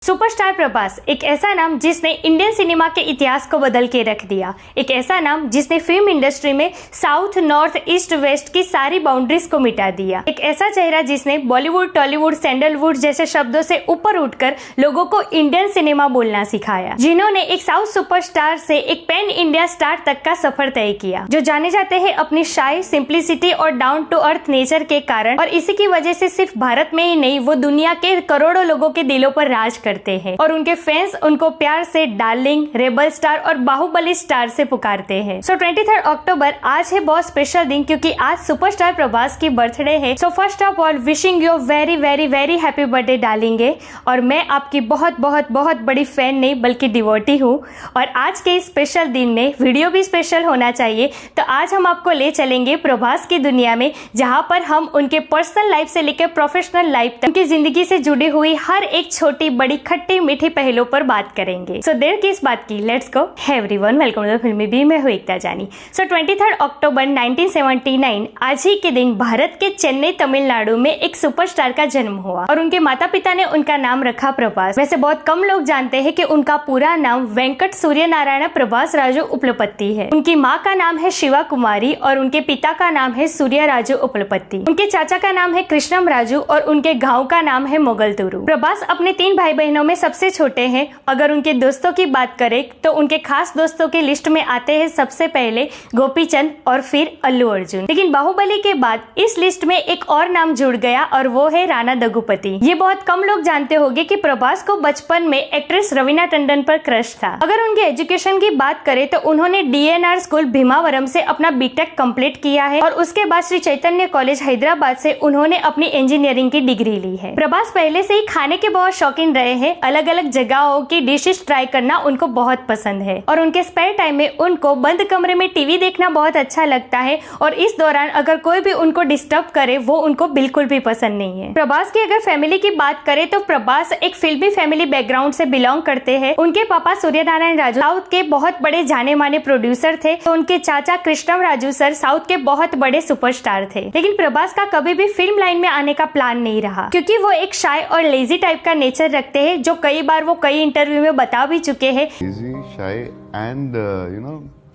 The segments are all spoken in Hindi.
सुपरस्टार प्रभास एक ऐसा नाम जिसने इंडियन सिनेमा के इतिहास को बदल के रख दिया। एक ऐसा नाम जिसने फिल्म इंडस्ट्री में साउथ, नॉर्थ, ईस्ट, वेस्ट की सारी बाउंड्रीज को मिटा दिया। एक ऐसा चेहरा जिसने बॉलीवुड, टॉलीवुड, सैंडलवुड जैसे शब्दों से ऊपर उठकर लोगों को इंडियन सिनेमा बोलना सिखाया। जिन्होंने एक साउथ सुपरस्टार से एक पैन इंडिया स्टार तक का सफर तय किया, जो जाने जाते हैं अपनी शाय, सिंप्लिसिटी और डाउन टू अर्थ नेचर के कारण। और इसी की वजह से सिर्फ भारत में ही नहीं, वो दुनिया के करोड़ों लोगों के दिलों पर राज करते हैं और उनके फैंस उनको प्यार से डार्लिंग, रेबल स्टार और बाहुबली स्टार से पुकारते हैं। 23 अक्टूबर आज है बहुत स्पेशल दिन, क्योंकि आज सुपरस्टार प्रभास की बर्थडे है। सो first of all wishing you very very very happy birthday darling. और मैं आपकी बहुत बहुत बहुत बड़ी फैन नहीं बल्कि डिवोटी हूँ। और आज के इस स्पेशल दिन में वीडियो भी स्पेशल होना चाहिए, तो आज हम आपको ले चलेंगे प्रभास की दुनिया में, जहाँ पर हम उनके पर्सनल लाइफ से लेकर प्रोफेशनल लाइफ तक उनकी जिंदगी से जुड़ी हुई हर एक छोटी बड़ी खट्टी मीठी पहलों पर बात करेंगे। सो देर किस बात की, let's go. Everyone, welcome to Filmy B. मैं हूं एकता जानी। 23 अक्टूबर 1979 आज ही के दिन भारत के चेन्नई, तमिलनाडु में एक सुपरस्टार का जन्म हुआ और उनके माता पिता ने उनका नाम रखा प्रभास। वैसे बहुत कम लोग जानते हैं कि उनका पूरा नाम वेंकट सूर्य नारायण प्रभास राजू उपलपति है। उनकी माँ का नाम है शिवा कुमारी और उनके पिता का नाम है सूर्य राजू उपलपति। उनके चाचा का नाम है कृष्णम राजू और उनके गाँव का नाम है मोगलतुरु। प्रभास अपने 3 भाई बहनों में सबसे छोटे हैं। अगर उनके दोस्तों की बात करें तो उनके खास दोस्तों के लिस्ट में आते हैं सबसे पहले गोपीचंद और फिर अल्लू अर्जुन। लेकिन बाहुबली के बाद इस लिस्ट में एक और नाम जुड़ गया और वो है राणा दग्गुपति। ये बहुत कम लोग जानते होंगे कि प्रभास को बचपन में एक्ट्रेस रवीना टंडन पर क्रश था। अगर उनके एजुकेशन की बात करें तो उन्होंने DNR स्कूल भीमावरम से अपना बीटेक कंप्लीट किया है और उसके बाद श्री चैतन्य कॉलेज हैदराबाद से उन्होंने अपनी इंजीनियरिंग की डिग्री ली है। प्रभास पहले से ही खाने के बहुत शौकीन रहे हैं। अलग अलग जगहों की डिशेस ट्राई करना उनको बहुत पसंद है और उनके स्पेयर टाइम में उनको बंद कमरे में टीवी देखना बहुत अच्छा लगता है। और इस दौरान अगर कोई भी उनको डिस्टर्ब करे वो उनको बिल्कुल भी पसंद नहीं है। प्रभास की अगर फैमिली की बात करें तो प्रभास एक फिल्मी फैमिली बैकग्राउंड से बिलोंग करते हैं। उनके पापा सूर्य नारायण राजू साउथ के बहुत बड़े जाने माने प्रोड्यूसर थे, तो उनके चाचा कृष्णम राजू सर साउथ के बहुत बड़े सुपरस्टार थे। लेकिन प्रभास का कभी भी फिल्म लाइन में आने का प्लान नहीं रहा, क्योंकि वो एक शाय और लेजी टाइप का नेचर रखते हैं, जो कई बार वो कई इंटरव्यू में बता भी चुके हैं। Easy, shy, and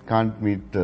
can't meet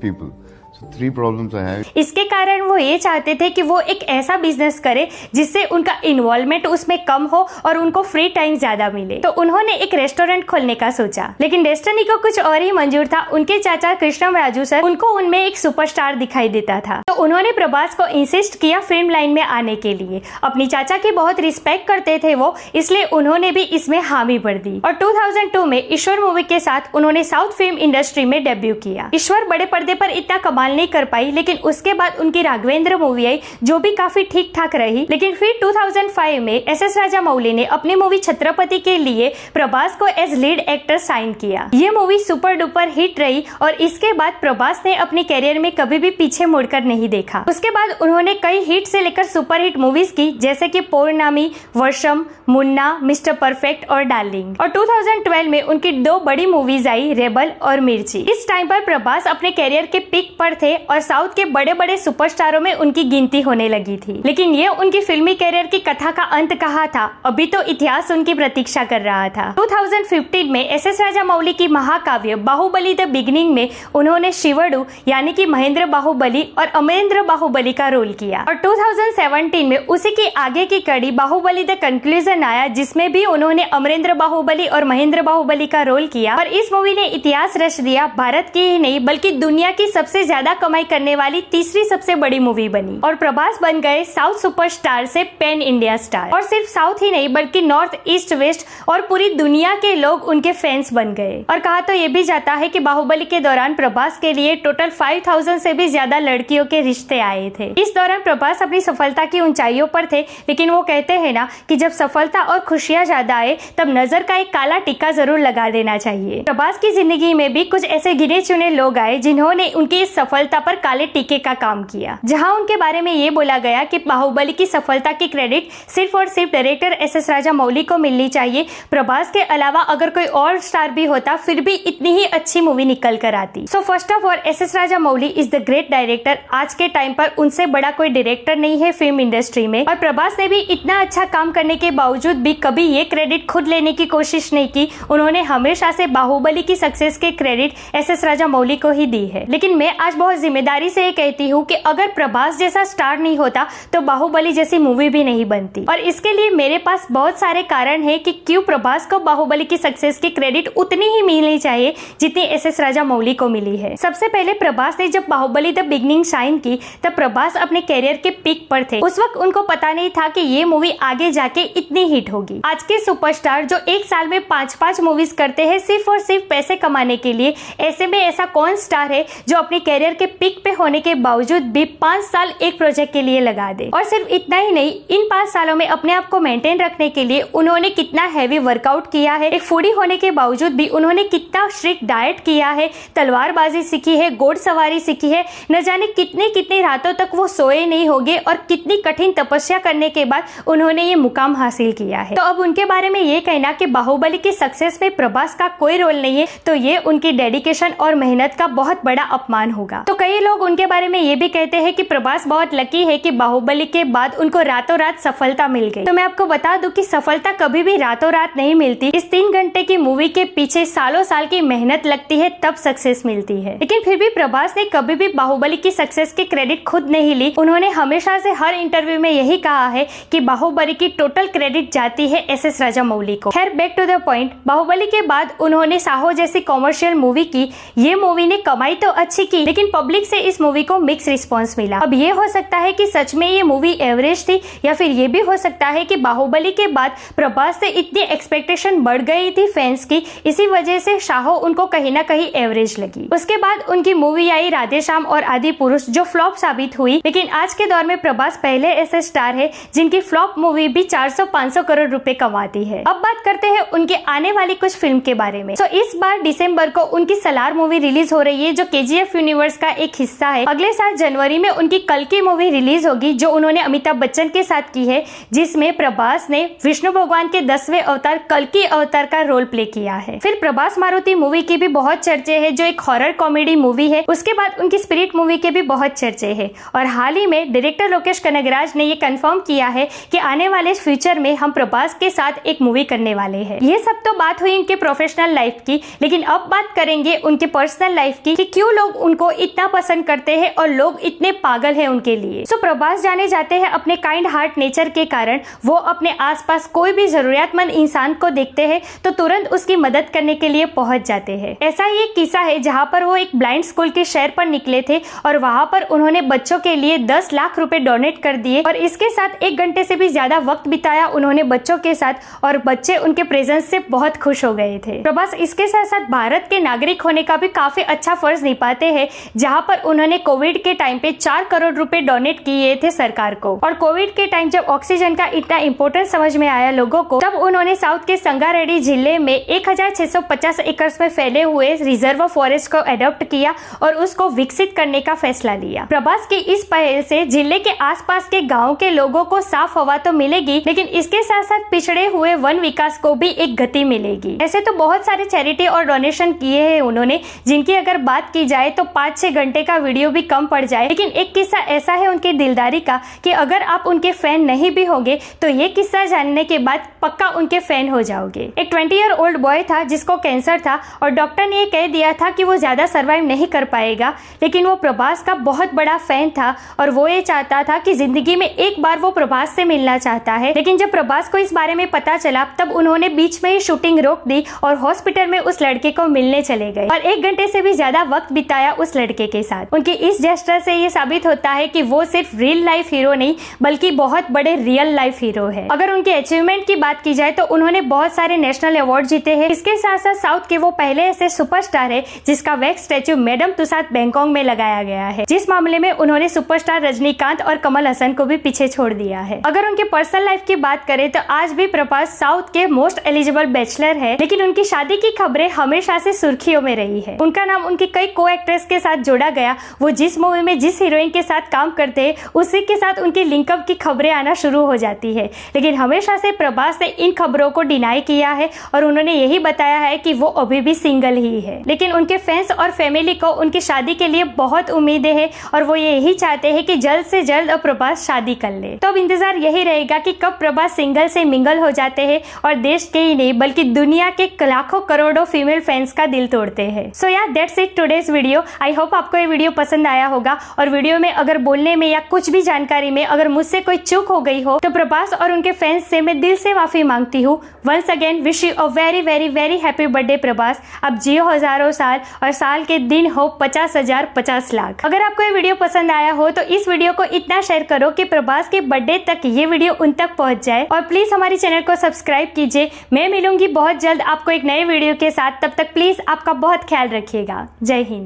people. So 3 problems I have. इसके कारण वो ये चाहते थे कि वो एक ऐसा बिजनेस करे जिससे उनका इन्वॉल्वमेंट उसमें कम हो और उनको फ्री टाइम ज्यादा मिले। तो उन्होंने एक रेस्टोरेंट खोलने का सोचा, लेकिन डेस्टिनी को कुछ और ही मंजूर था। उनके चाचा कृष्णम राजू सर, उनको उनमें एक सुपरस्टार दिखाई देता था, तो उन्होंने प्रभास को इंसिस्ट किया फिल्म लाइन में आने के लिए। अपनी चाचा की बहुत रिस्पेक्ट करते थे वो, इसलिए उन्होंने भी इसमें हामी भर दी। और 2002 में ईश्वर मूवी के साथ उन्होंने साउथ फिल्म इंडस्ट्री में डेब्यू किया। ईश्वर बड़े पर्दे पर इतना कमाल नहीं कर पाई, लेकिन उसके बाद उनकी राघवेंद्र मूवी आई, जो भी काफी ठीक ठाक रही। लेकिन फिर 2005 में SS राजामौली ने अपनी मूवी छत्रपति के लिए प्रभास को एज लीड एक्टर साइन किया। ये मूवी सुपर डुपर हिट रही और इसके बाद प्रभास ने अपने कैरियर में कभी भी पीछे मुड़कर नहीं देखा। उसके बाद उन्होंने कई हिट से लेकर सुपर हिट मूवीज की, जैसे कि पौर्णमी, वर्षम, मुन्ना, मिस्टर परफेक्ट और डार्लिंग। और 2012 में उनकी 2 बड़ी मूवीज आई, रेबल और मिर्ची। इस टाइम पर प्रभास अपने कैरियर के पीक पर थे और साउथ के बड़े बड़े सुपरस्टारों में उनकी गिनती होने लगी थी। लेकिन ये उनकी फिल्मी कैरियर की कथा का अंत कहाँ था, अभी तो इतिहास उनकी प्रतीक्षा कर रहा था। 2015 में SS राजामौली की महाकाव्य बाहुबली द बिगिनिंग में उन्होंने शिवड़ू यानी कि महेंद्र बाहुबली और अमरेंद्र बाहुबली का रोल किया। और 2017 में उसी की आगे की कड़ी बाहुबली द कंक्लूजन आया, जिसमें भी उन्होंने अमरेंद्र बाहुबली और महेंद्र बाहुबली का रोल किया। और इस मूवी ने इतिहास रच दिया। भारत की ही नहीं बल्कि दुनिया की सबसे ज्यादा कमाई करने वाली तीसरी सबसे बड़ी मूवी बनी और प्रभास बन गए साउथ सुपरस्टार से पैन इंडिया स्टार। और सिर्फ साउथ ही नहीं बल्कि नॉर्थ, ईस्ट, वेस्ट और पूरी दुनिया के लोग उनके फैंस बन गए। और कहा तो ये भी जाता है कि बाहुबली के दौरान प्रभास के लिए टोटल 5000 से भी ज्यादा लड़कियों के रिश्ते आए थे। इस दौरान प्रभास अपनी सफलता की ऊंचाइयों पर थे, लेकिन वो कहते हैं ना कि जब सफलता और खुशियां ज्यादा आए तब नजर का एक काला टिक्का जरूर लगा देना चाहिए। प्रभास की जिंदगी में भी कुछ ऐसे गिने चुने लोग आए जिन्होंने उनकी इस सफलता पर काले टीके का काम किया, जहां उनके बारे में ये बोला गया कि बाहुबली की सफलता की क्रेडिट सिर्फ और सिर्फ डायरेक्टर एस.एस. राजामौली को मिलनी चाहिए। प्रभास के अलावा अगर कोई और स्टार भी होता फिर भी इतनी ही अच्छी मूवी निकल कर आती। So first of all S S. Rajamouli is the great director. आज के टाइम पर उनसे बड़ा कोई डायरेक्टर नहीं है फिल्म इंडस्ट्री में। और प्रभास ने भी इतना अच्छा काम करने के बावजूद भी कभी ये क्रेडिट खुद लेने की कोशिश नहीं की। उन्होंने हमेशा से बाहुबली की सक्सेस के क्रेडिट एस.एस. राजामौली को ही दी है। लेकिन मैं आज बहुत जिम्मेदारी से ये कहती हूँ कि अगर प्रभास जैसा स्टार नहीं होता तो बाहुबली जैसी मूवी भी नहीं बनती। और इसके लिए मेरे पास बहुत सारे कारण है कि क्यों प्रभास को बाहुबली की सक्सेस की क्रेडिट उतनी ही मिलनी चाहिए जितनी एस.एस. राजामौली को मिली है। सबसे पहले प्रभास ने जब बाहुबली द बिगनिंग शाइन की तब प्रभास अपने कैरियर के पीक पर थे। उस वक्त उनको पता नहीं था कि ये मूवी आगे जाके इतनी हिट होगी। आज के सुपरस्टार जो एक साल में 5-5 मूवीज करते हैं सिर्फ और सिर्फ पैसे कमाने के लिए, ऐसे में ऐसा कौन स्टार है जो अपने कैरियर के पीक पे होने के बावजूद भी 5 साल एक प्रोजेक्ट के लिए लगा दे। और सिर्फ इतना ही नहीं, इन 5 सालों में अपने आप को मेंटेन रखने के लिए उन्होंने कितना हैवी वर्कआउट किया है। एक फूडी होने के बावजूद भी उन्होंने कितना स्ट्रिक्ट डाइट किया है, तलवारबाजी सीखी है, घोड़सवारी सीखी है। न जाने कितनी कितनी रातों तक वो सोए नहीं होंगे और कितनी कठिन तपस्या करने के बाद उन्होंने ये मुकाम हासिल किया है। तो अब उनके बारे में ये कहना कि बाहुबली की सक्सेस में प्रभास का कोई रोल नहीं है, तो ये उनकी डेडिकेशन और मेहनत का बहुत बड़ा अपमान होगा। तो कई लोग उनके बारे में ये भी कहते हैं कि प्रभास बहुत लकी है कि बाहुबली के बाद उनको रातों रात सफलता मिल गई। तो मैं आपको बता दूं कि सफलता कभी भी रातों रात नहीं मिलती। इस 3 घंटे की मूवी के पीछे सालों साल की मेहनत लगती है, तब सक्सेस मिलती है। लेकिन फिर भी प्रभास ने कभी भी बाहुबली की सक्सेस की क्रेडिट खुद नहीं ली। उन्होंने हमेशा से हर इंटरव्यू में यही कहा है कि बाहुबली की टोटल क्रेडिट जाती है एस.एस. राजामौली को। खैर back to the point, Baahubali के बाद उन्होंने साहो जैसी कॉमर्शियल मूवी की। ये मूवी ने कमाई तो अच्छी की, लेकिन पब्लिक से इस मूवी को मिक्स रिस्पॉन्स मिला। अब ये हो सकता है कि सच में ये मूवी एवरेज थी, या फिर ये भी हो सकता है कि बाहुबली के बाद प्रभास से इतनी एक्सपेक्टेशन बढ़ गई थी फैंस की, इसी वजह से साहो उनको कहीं ना कहीं एवरेज लगी। उसके बाद उनकी मूवी आई राधेश्याम और आदि पुरुष, जो फ्लॉप साबित हुई। लेकिन आज के दौर में प्रभास पहले ऐसे स्टार है जिनकी फ्लॉप मूवी भी 400-500 करोड़ रुपए कमाती है। अब बात करते हैं उनके आने वाली कुछ फिल्म के बारे में। इस बार दिसंबर को उनकी सलार मूवी रिलीज हो रही है, जो KGF यूनिवर्स का एक हिस्सा है। अगले साल जनवरी में उनकी कल्कि मूवी रिलीज होगी, जो उन्होंने अमिताभ बच्चन के साथ की है, जिसमें प्रभास ने विष्णु भगवान के 10वें अवतार कल्कि अवतार का रोल प्ले किया है। फिर प्रभास मारुति मूवी की भी बहुत चर्चे है, जो एक हॉरर कॉमेडी मूवी है। उसके बाद उनकी स्पिरिट मूवी के भी बहुत चर्चे है। और हाल ही में डायरेक्टर लोकेश कनगराज ने ये कंफर्म किया है कि आने वाले फ्यूचर में हम प्रभास के साथ एक मूवी करने वाले हैं। ये सब तो बात हुई उनके प्रोफेशनल लाइफ की, लेकिन अब बात करेंगे उनके पर्सनल लाइफ की कि क्यों लोग उनको इतना पसंद करते हैं और लोग इतने पागल हैं उनके लिए। प्रभास जाने जाते हैं अपने काइंड हार्ट नेचर के कारण। वो अपने आसपास कोई भी जरूरतमंद इंसान को देखते हैं तो तुरंत उसकी मदद करने के लिए पहुंच जाते हैं। ऐसा ही एक किस्सा है जहां पर वो एक ब्लाइंड स्कूल के शहर पर निकले थे और वहां पर उन्होंने बच्चों के लिए 10 लाख रुपए डोनेट कर दिए और इसके साथ 1 घंटे से भी ज्यादा वक्त बिताया उन्होंने बच्चों के साथ और बच्चे उनके प्रेजेंस से बहुत खुश हो गए थे। प्रभास इसके साथ साथ भारत के नागरिक होने का भी काफी अच्छा फर्ज निभाते हैं, जहां पर उन्होंने कोविड के टाइम पे 4 करोड़ रुपए डोनेट किए थे सरकार को। और कोविड के टाइम जब ऑक्सीजन का इतना इंपॉर्टेंस समझ में आया लोगों को, तब उन्होंने साउथ के संगारेड्डी जिले में 1650 एकड़ में फैले हुए रिजर्व फॉरेस्ट को एडॉप्ट किया और उसको विकसित करने का फैसला लिया। प्रभास की इस पहल से जिले के आसपास के गाँव के लोगों को साफ हवा तो मिलेगी, लेकिन इसके साथ साथ पिछड़े हुए वन विकास को भी एक गति मिलेगी। ऐसे तो बहुत सारे चैरिटी और डोनेशन किए हैं उन्होंने, जिनकी अगर बात की जाए तो 5-6 घंटे का वीडियो भी कम पड़ जाए। लेकिन एक किस्सा ऐसा है उनकी दिलदारी का कि अगर आप उनके फैन नहीं भी होंगे तो ये किस्सा जानने के बाद पक्का उनके फैन हो जाओगे। एक 20-year-old बॉय था जिसको कैंसर था और डॉक्टर ने ये कह दिया था कि वो ज्यादा सर्वाइव नहीं कर पाएगा, लेकिन वो प्रभास का बहुत बड़ा फैन था और वो ये चाहता था कि जिंदगी में एक बार वो प्रभास से मिलना चाहता है। लेकिन जब प्रभास को इस बारे में पता चला तब उन्होंने बीच में ही शूटिंग रोक दी और हॉस्पिटल में उस लड़के को मिलने चले गए और 1 घंटे से भी ज्यादा वक्त बिताया उस लड़के के साथ। उनकी इस जेस्चर से ये साबित होता है कि वो सिर्फ रियल लाइफ हीरो नहीं बल्कि बहुत बड़े रियल लाइफ हीरो है। अगर उनके अचीवमेंट की बात की जाए तो उन्होंने बहुत सारे नेशनल अवार्ड जीते हैं। इसके साथ साथ साउथ के वो पहले ऐसे सुपरस्टार है जिसका wax statue Madame Tussauds Bangkok में लगाया गया है, जिस मामले में उन्होंने सुपरस्टार रजनीकांत और कमल हसन को भी पीछे छोड़ दिया है। अगर उनके पर्सनल लाइफ की बात करें तो आज भी प्रभास साउथ के मोस्ट एलिजिबल बैचलर है, लेकिन उनकी शादी की खबरें हमेशा से सुर्खियों में रही है। उनका नाम उनकी कई को एक्ट्रेस के साथ जोड़ा गया, वो जिस मूवी में जिस हीरोइन के साथ काम करते हैं उसी के साथ उनकी लिंकअप की खबरें आना शुरू हो जाती है। लेकिन हमेशा से प्रभास ने इन खबरों को डिनाई किया है और उन्होंने यही बताया है कि वो अभी भी सिंगल ही है। लेकिन उनके फैंस और फैमिली को उनकी शादी के लिए बहुत उम्मीदें हैं और वो यही चाहते हैं कि जल्द से जल्द अब प्रभास शादी कर ले। तो अब इंतजार यही रहेगा कि कब प्रभास सिंगल से मिंगल हो जाते हैं और देश के ही नहीं बल्कि दुनिया के लाखों करोड़ों फीमेल फैंस का दिल तोड़ते हैं। सो या that's it today's video. I hope आपको ये वीडियो पसंद आया होगा और वीडियो में अगर बोलने में या कुछ भी जानकारी में अगर मुझसे कोई चूक हो गई हो तो प्रभास और उनके फैंस से मैं दिल से माफी मांगती हूँ। Once again wish you a very very very happy birthday Prabhas. अब जियो हजारों साल और साल के दिन हो 50,000 50 लाख। अगर आपको ये वीडियो पसंद आया हो तो इस वीडियो को इतना शेयर करो कि प्रभास के बर्थडे तक ये वीडियो उन तक पहुंच जाए और प्लीज हमारे चैनल को सब्सक्राइब कीजिए। मैं मिलूंगी बहुत जल्द आपको एक नए वीडियो के साथ। तब तक प्लीज आपका बहुत ख्याल रखिएगा। जय हिंद।